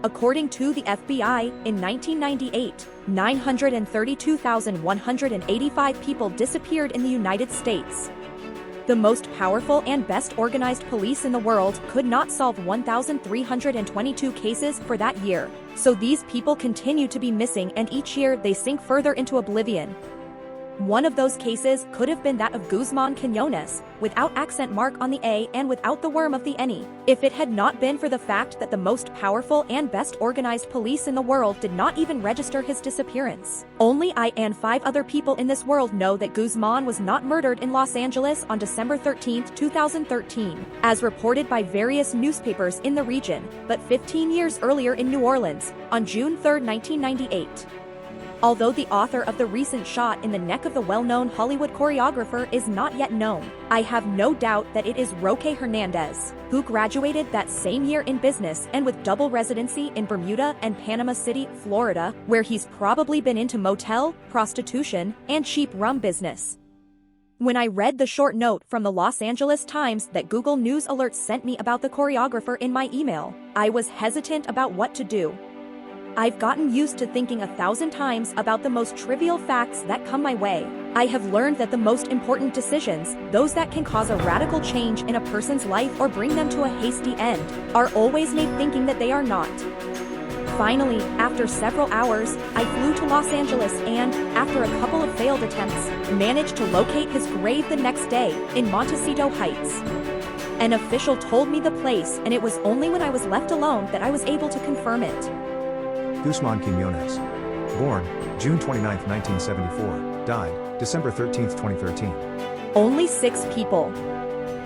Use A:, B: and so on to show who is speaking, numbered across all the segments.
A: According to the FBI, in 1998, 932,185 people disappeared in the United States. The most powerful and best organized police in the world could not solve 1,322 cases for that year. So these people continue to be missing, and each year they sink further into oblivion. One of those cases could have been that of Guzman Quinones, without accent mark on the A and without the worm of the any, if it had not been for the fact that the most powerful and best organized police in the world did not even register his disappearance. Only I and 5 other people in this world know that Guzman was not murdered in Los Angeles on December 13, 2013, as reported by various newspapers in the region, but 15 years earlier in New Orleans, on June 3, 1998. Although the author of the recent shot in the neck of the well-known Hollywood choreographer is not yet known, I have no doubt that it is Roque Hernandez, who graduated that same year in business and with double residency in Bermuda and Panama City, Florida, where he's probably been into motel, prostitution, and cheap rum business. When I read the short note from the Los Angeles Times that Google News Alerts sent me about the choreographer in my email, I was hesitant about what to do. I've gotten used to thinking 1,000 times about the most trivial facts that come my way. I have learned that the most important decisions, those that can cause a radical change in a person's life or bring them to a hasty end, are always made thinking that they are not. Finally, after several hours, I flew to Los Angeles and, after a couple of failed attempts, managed to locate his grave the next day, in Montecito Heights. An official told me the place, and it was only when I was left alone that I was able to confirm it.
B: Guzman Quinones. Born, June 29, 1974, died, December 13, 2013.
A: Only 6 people.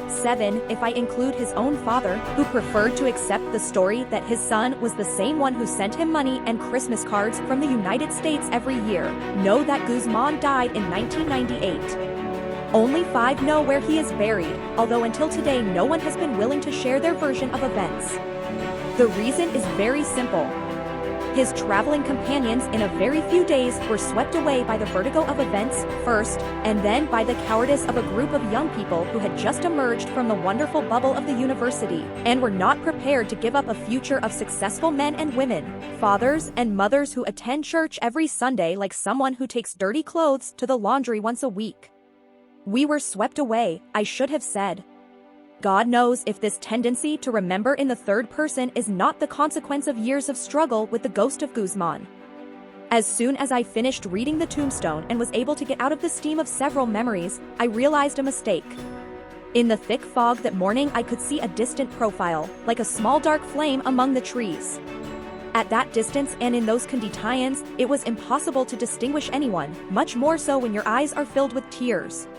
A: 7 if I include his own father, who preferred to accept the story that his son was the same one who sent him money and Christmas cards from the United States every year, know that Guzman died in 1998. Only 5 know where he is buried, although until today no one has been willing to share their version of events. The reason is very simple. His traveling companions in a very few days were swept away by the vertigo of events, first, and then by the cowardice of a group of young people who had just emerged from the wonderful bubble of the university, and were not prepared to give up a future of successful men and women, fathers and mothers who attend church every Sunday like someone who takes dirty clothes to the laundry once a week. We were swept away, I should have said. God knows if this tendency to remember in the third person is not the consequence of years of struggle with the ghost of Guzman. As soon as I finished reading the tombstone and was able to get out of the steam of several memories, I realized a mistake. In the thick fog that morning I could see a distant profile, like a small dark flame among the trees. At that distance and in those conditions, it was impossible to distinguish anyone, much more so when your eyes are filled with tears.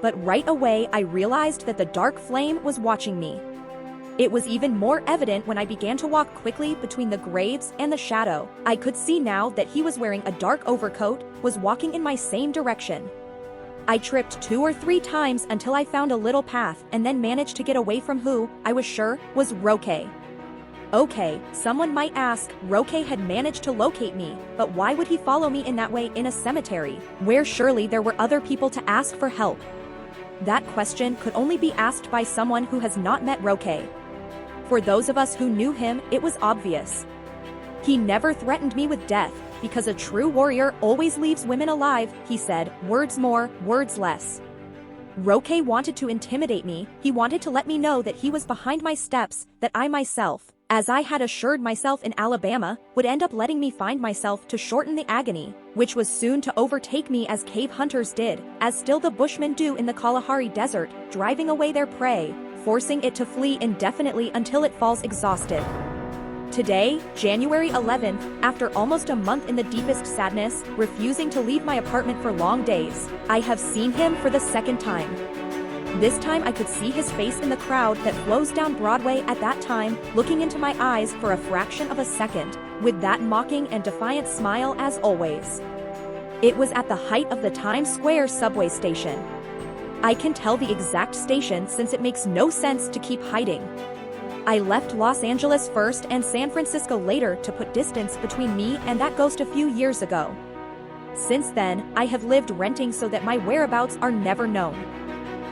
A: But right away I realized that the dark flame was watching me. It was even more evident when I began to walk quickly between the graves and the shadow. I could see now that he was wearing a dark overcoat, was walking in my same direction. I tripped 2 or 3 times until I found a little path and then managed to get away from who, I was sure, was Roque. Okay, someone might ask, Roque had managed to locate me, but why would he follow me in that way in a cemetery, where surely there were other people to ask for help? That question could only be asked by someone who has not met Roque. For those of us who knew him, it was obvious. He never threatened me with death, because a true warrior always leaves women alive, he said, words more, words less. Roque wanted to intimidate me, he wanted to let me know that he was behind my steps, that I myself, as I had assured myself in Alabama, would end up letting me find myself to shorten the agony, which was soon to overtake me as cave hunters did, as still the Bushmen do in the Kalahari Desert, driving away their prey, forcing it to flee indefinitely until it falls exhausted. Today, January 11th, after almost a month in the deepest sadness, refusing to leave my apartment for long days, I have seen him for the 2nd time. This time I could see his face in the crowd that flows down Broadway at that time, looking into my eyes for a fraction of a second, with that mocking and defiant smile as always. It was at the height of the Times Square subway station. I can tell the exact station since it makes no sense to keep hiding. I left Los Angeles first and San Francisco later to put distance between me and that ghost a few years ago. Since then, I have lived renting so that my whereabouts are never known.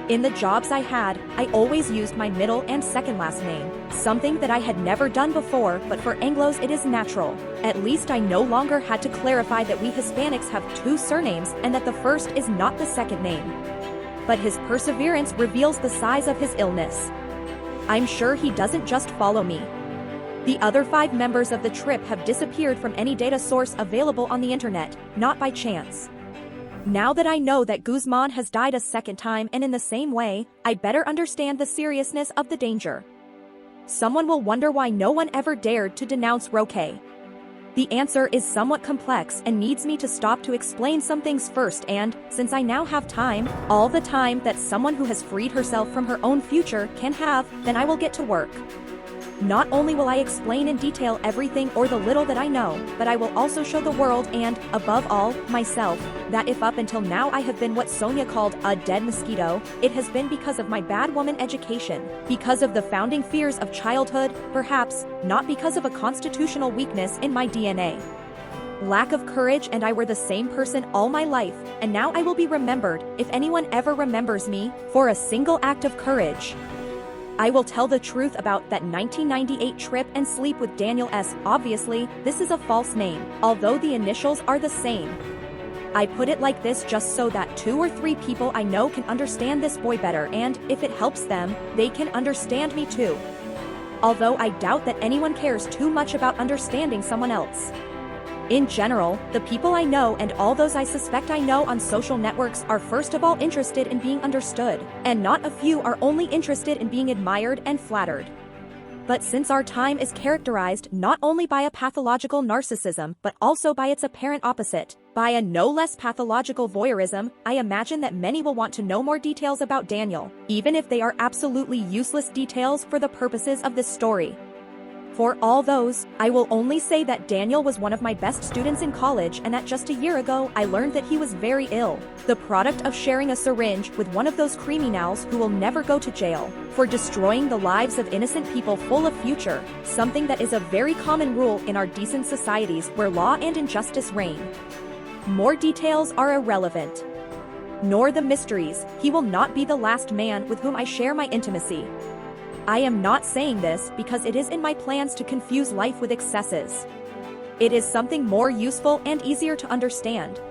A: In the jobs I had, I always used my middle and second last name, something that I had never done before, but for Anglos it is natural. At least I no longer had to clarify that we Hispanics have two surnames and that the first is not the second name. But his perseverance reveals the size of his illness. I'm sure he doesn't just follow me. The other 5 members of the trip have disappeared from any data source available on the internet, not by chance. Now that I know that Guzman has died a second time and in the same way, I better understand the seriousness of the danger. Someone will wonder why no one ever dared to denounce Roque. The answer is somewhat complex and needs me to stop to explain some things first, and, since I now have time, all the time that someone who has freed herself from her own future can have, then I will get to work. Not only will I explain in detail everything or the little that I know, but I will also show the world and, above all, myself, that if up until now I have been what Sonia called a dead mosquito, it has been because of my bad woman education, because of the founding fears of childhood, perhaps, not because of a constitutional weakness in my DNA. Lack of courage and I were the same person all my life, and now I will be remembered, if anyone ever remembers me, for a single act of courage. I will tell the truth about that 1998 trip and sleep with Daniel S. Obviously, this is a false name, although the initials are the same. I put it like this just so that 2 or 3 people I know can understand this boy better, and, if it helps them, they can understand me too. Although I doubt that anyone cares too much about understanding someone else. In general, the people I know and all those I suspect I know on social networks are first of all interested in being understood, and not a few are only interested in being admired and flattered. But since our time is characterized not only by a pathological narcissism but also by its apparent opposite, by a no less pathological voyeurism, I imagine that many will want to know more details about Daniel, even if they are absolutely useless details for the purposes of this story. For all those, I will only say that Daniel was one of my best students in college and that just a year ago I learned that he was very ill, the product of sharing a syringe with one of those criminals who will never go to jail, for destroying the lives of innocent people full of future, something that is a very common rule in our decent societies where law and injustice reign. More details are irrelevant. Nor the mysteries, he will not be the last man with whom I share my intimacy. I am not saying this because it is in my plans to confuse life with excesses. It is something more useful and easier to understand.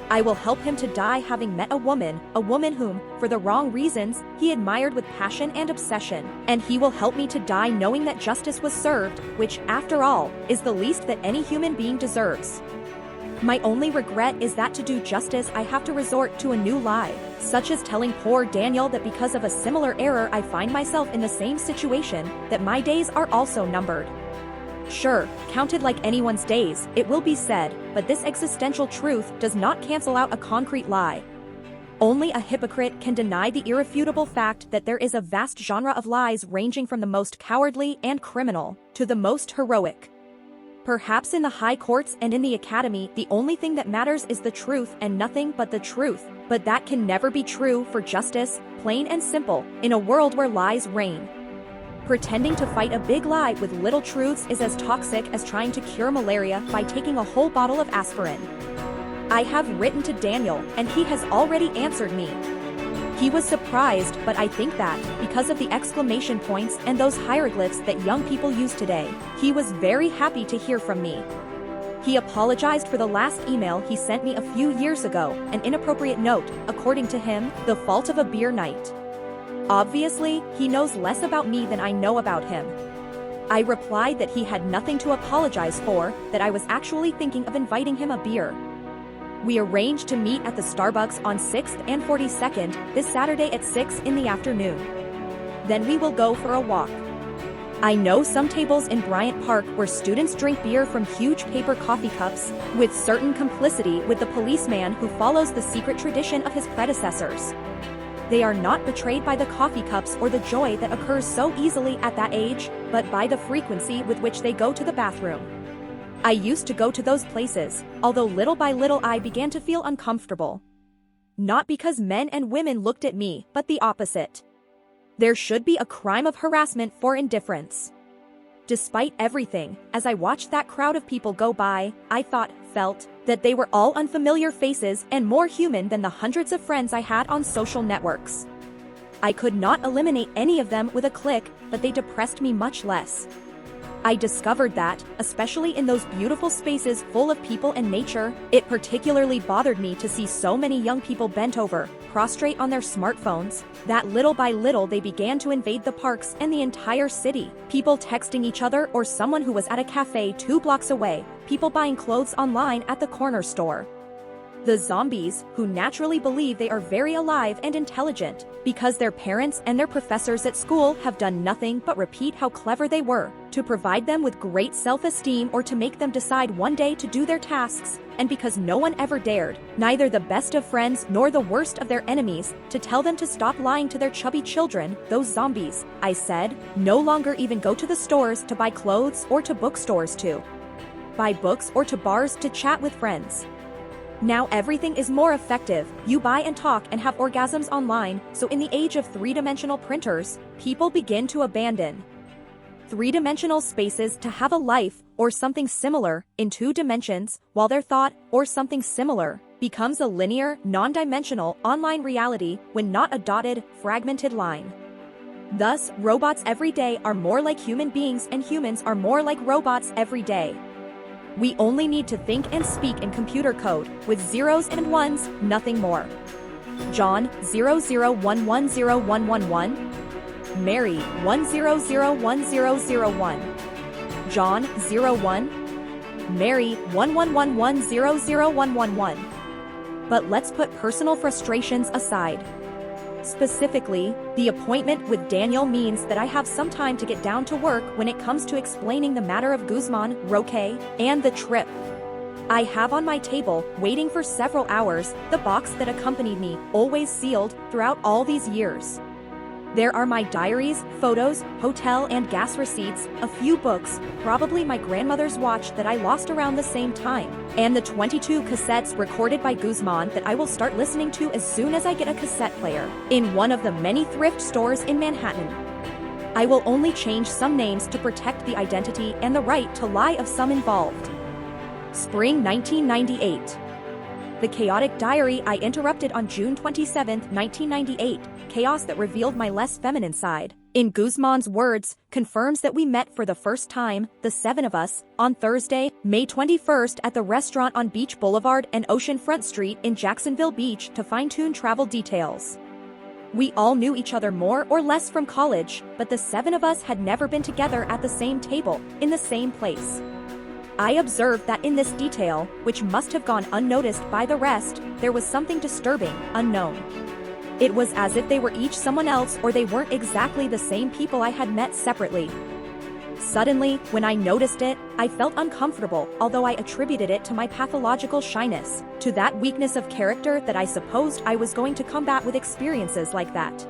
A: I will help him to die having met a woman whom, for the wrong reasons, he admired with passion and obsession, and he will help me to die knowing that justice was served, which, after all, is the least that any human being deserves. My only regret is that to do justice I have to resort to a new lie, such as telling poor Daniel that because of a similar error I find myself in the same situation, that my days are also numbered. Sure, counted like anyone's days, it will be said, but this existential truth does not cancel out a concrete lie. Only a hypocrite can deny the irrefutable fact that there is a vast genre of lies ranging from the most cowardly and criminal to the most heroic. Perhaps in the high courts and in the academy the only thing that matters is the truth and nothing but the truth, but that can never be true for justice, plain and simple, in a world where lies reign. Pretending to fight a big lie with little truths is as toxic as trying to cure malaria by taking a whole bottle of aspirin. I have written to Daniel, and he has already answered me. He was surprised, but I think that, because of the exclamation points and those hieroglyphs that young people use today, he was very happy to hear from me. He apologized for the last email he sent me a few years ago, an inappropriate note, according to him, the fault of a beer night. Obviously, he knows less about me than I know about him. I replied that he had nothing to apologize for, that I was actually thinking of inviting him a beer. We arranged to meet at the Starbucks on 6th and 42nd, this Saturday at 6 in the afternoon. Then we will go for a walk. I know some tables in Bryant Park where students drink beer from huge paper coffee cups, with certain complicity with the policeman who follows the secret tradition of his predecessors. They are not betrayed by the coffee cups or the joy that occurs so easily at that age, but by the frequency with which they go to the bathroom. I used to go to those places, although little by little I began to feel uncomfortable. Not because men and women looked at me, but the opposite. There should be a crime of harassment for indifference. Despite everything, as I watched that crowd of people go by, I felt, that they were all unfamiliar faces and more human than the hundreds of friends I had on social networks. I could not eliminate any of them with a click, but they depressed me much less. I discovered that, especially in those beautiful spaces full of people and nature, it particularly bothered me to see so many young people bent over, prostrate on their smartphones, that little by little they began to invade the parks and the entire city. People texting each other or someone who was at a cafe 2 blocks away, people buying clothes online at the corner store. The zombies, who naturally believe they are very alive and intelligent, because their parents and their professors at school have done nothing but repeat how clever they were, to provide them with great self-esteem or to make them decide one day to do their tasks, and because no one ever dared, neither the best of friends nor the worst of their enemies, to tell them to stop lying to their chubby children, those zombies, I said, no longer even go to the stores to buy clothes or to bookstores to buy books or to bars to chat with friends. Now everything is more effective, you buy and talk and have orgasms online, so in the age of 3-dimensional printers, people begin to abandon 3-dimensional spaces to have a life, or something similar, in 2 dimensions, while their thought, or something similar, becomes a linear, non-dimensional, online reality when not a dotted, fragmented line. Thus, robots every day are more like human beings and humans are more like robots every day. We only need to think and speak in computer code, with zeros and ones, nothing more. John, 00110111. Mary, 1001001. John, 01. Mary, 1111001111. But let's put personal frustrations aside. Specifically, the appointment with Daniel means that I have some time to get down to work when it comes to explaining the matter of Guzman, Roque, and the trip. I have on my table, waiting for several hours, the box that accompanied me, always sealed, throughout all these years. There are my diaries, photos, hotel and gas receipts, a few books, probably my grandmother's watch that I lost around the same time, and the 22 cassettes recorded by Guzman that I will start listening to as soon as I get a cassette player, in one of the many thrift stores in Manhattan. I will only change some names to protect the identity and the right to lie of some involved. Spring 1998. The chaotic diary I interrupted on June 27, 1998, chaos that revealed my less feminine side, in Guzman's words, confirms that we met for the first time, the 7 of us, on Thursday, May 21st at the restaurant on Beach Boulevard and Oceanfront Street in Jacksonville Beach to fine-tune travel details. We all knew each other more or less from college, but the 7 of us had never been together at the same table, in the same place. I observed that in this detail, which must have gone unnoticed by the rest, there was something disturbing, unknown. It was as if they were each someone else or they weren't exactly the same people I had met separately. Suddenly, when I noticed it, I felt uncomfortable, although I attributed it to my pathological shyness, to that weakness of character that I supposed I was going to combat with experiences like that.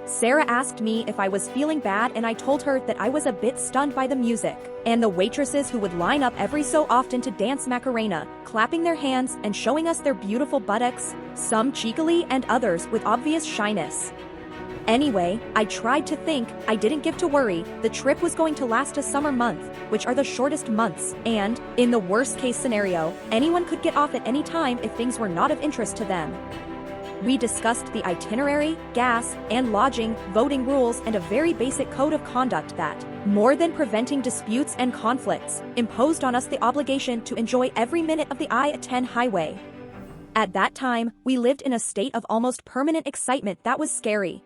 A: Sarah asked me if I was feeling bad and I told her that I was a bit stunned by the music, and the waitresses who would line up every so often to dance Macarena, clapping their hands and showing us their beautiful buttocks, some cheekily and others with obvious shyness. Anyway, I tried to think, I didn't give to worry, the trip was going to last a summer month, which are the shortest months, and, in the worst case scenario, anyone could get off at any time if things were not of interest to them. We discussed the itinerary, gas, and lodging, voting rules and a very basic code of conduct that, more than preventing disputes and conflicts, imposed on us the obligation to enjoy every minute of the I-10 highway. At that time, we lived in a state of almost permanent excitement that was scary.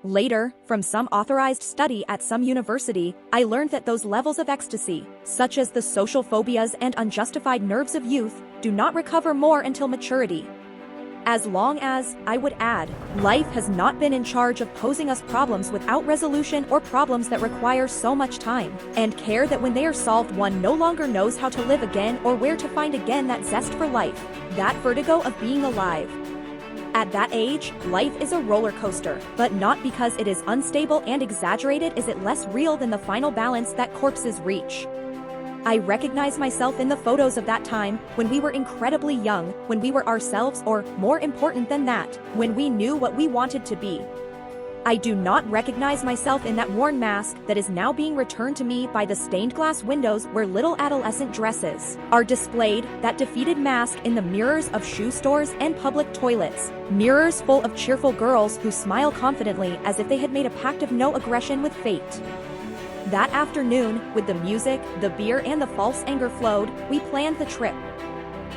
A: Later, from some authorized study at some university, I learned that those levels of ecstasy, such as the social phobias and unjustified nerves of youth, do not recover more until maturity. As long as, I would add, life has not been in charge of posing us problems without resolution or problems that require so much time and care that when they are solved one no longer knows how to live again or where to find again that zest for life, that vertigo of being alive. At that age, life is a roller coaster, but not because it is unstable and exaggerated is it less real than the final balance that corpses reach. I recognize myself in the photos of that time, when we were incredibly young, when we were ourselves or, more important than that, when we knew what we wanted to be. I do not recognize myself in that worn mask that is now being returned to me by the stained glass windows where little adolescent dresses are displayed, that defeated mask in the mirrors of shoe stores and public toilets. Mirrors full of cheerful girls who smile confidently as if they had made a pact of no aggression with fate. That afternoon, with the music, the beer and the false anger flowed, we planned the trip.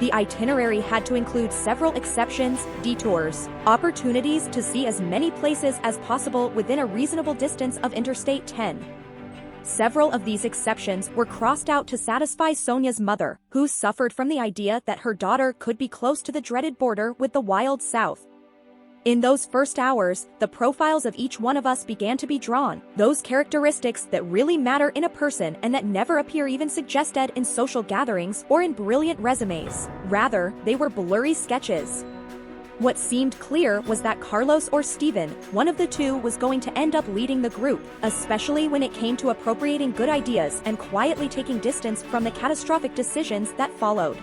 A: The itinerary had to include several exceptions, detours, opportunities to see as many places as possible within a reasonable distance of Interstate 10. Several of these exceptions were crossed out to satisfy Sonia's mother, who suffered from the idea that her daughter could be close to the dreaded border with the wild South. In those first hours, the profiles of each one of us began to be drawn, those characteristics that really matter in a person and that never appear even suggested in social gatherings or in brilliant resumes. Rather, they were blurry sketches. What seemed clear was that Carlos or Steven, one of the two, was going to end up leading the group, especially when it came to appropriating good ideas and quietly taking distance from the catastrophic decisions that followed.